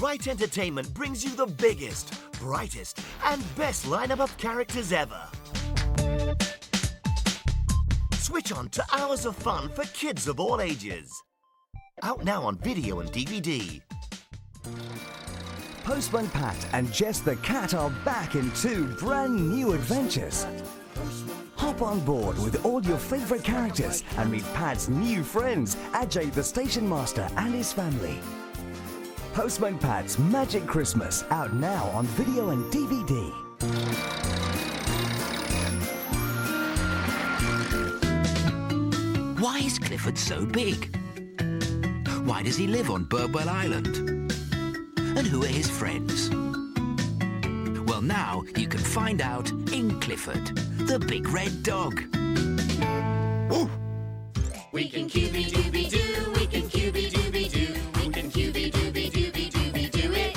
Right Entertainment brings you the biggest, brightest, and best lineup of characters ever. Switch on to hours of fun for kids of all ages. Out now on video and DVD. Postman Pat and Jess the Cat are back in 2 brand new adventures. Hop on board with all your favourite characters and meet Pat's new friends, Ajay the Station Master and his family. Postman Pat's Magic Christmas, out now on video and DVD. Why is Clifford so big? Why does he live on Birdwell Island? And who are his friends? Well, now you can find out in Clifford, the big red dog. Woo! We can QB-dooby-doo, we can QB-dooby-doo, we can QB-dooby-dooby-dooby-doo it.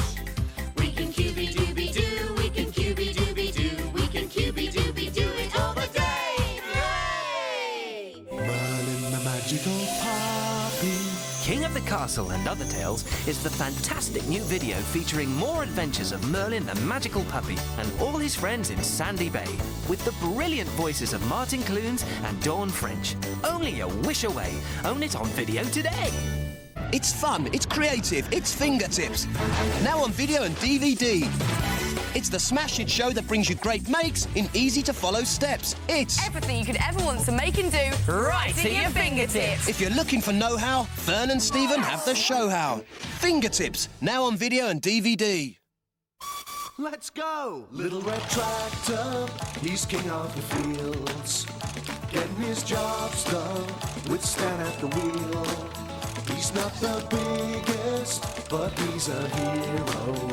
We can QB-dooby-doo, we can QB-dooby-doo, we can QB-dooby-doo it all the day. Hooray! Merlin the magical puppy. King of the Castle and Other Tales is the fantastic new video featuring more adventures of Merlin the magical puppy and all his friends in Sandy Bay, with the brilliant voices of Martin Clunes and Dawn French. Only a wish away. Own it on video today. It's fun, it's creative, it's fingertips. Now on video and DVD. It's the smash hit show that brings you great makes in easy-to-follow steps. It's everything you could ever want to make and do right at your fingertips. If you're looking for know-how, Fern and Stephen have the show-how. Fingertips, now on video and DVD. Let's go! Little red tractor, he's king of the fields. Getting his jobs done with Stan at the wheel. He's not the biggest, but he's a hero.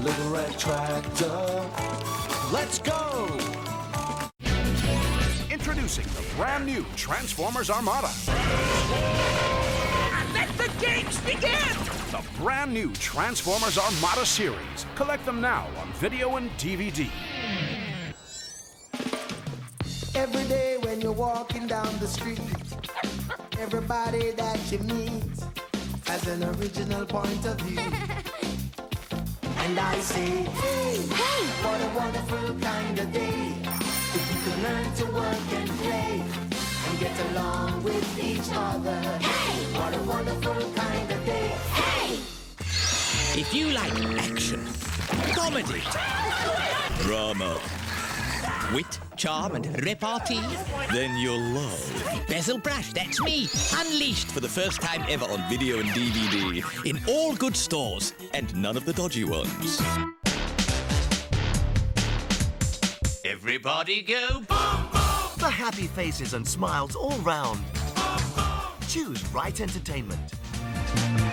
Little red tractor, let's go! Introducing the brand new Transformers Armada. And let the games begin! The brand new Transformers Armada series. Collect them now on video and DVD. Every day when you're walking down the street, everybody that you meet has an original point of view. And I say, hey, hey, what a wonderful kind of day. If you could learn to work and play and get along with each other. Hey, what a wonderful kind of day. Hey! If you like action, comedy, Drama. wit, charm and repartee, Then you'll love. Bezel Brush, that's me, unleashed For the first time ever on video and DVD. in all good stores. And none of the dodgy ones. Everybody go boom, boom! The happy faces and smiles all round. Choose Right Entertainment.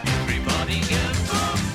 Everybody go boom,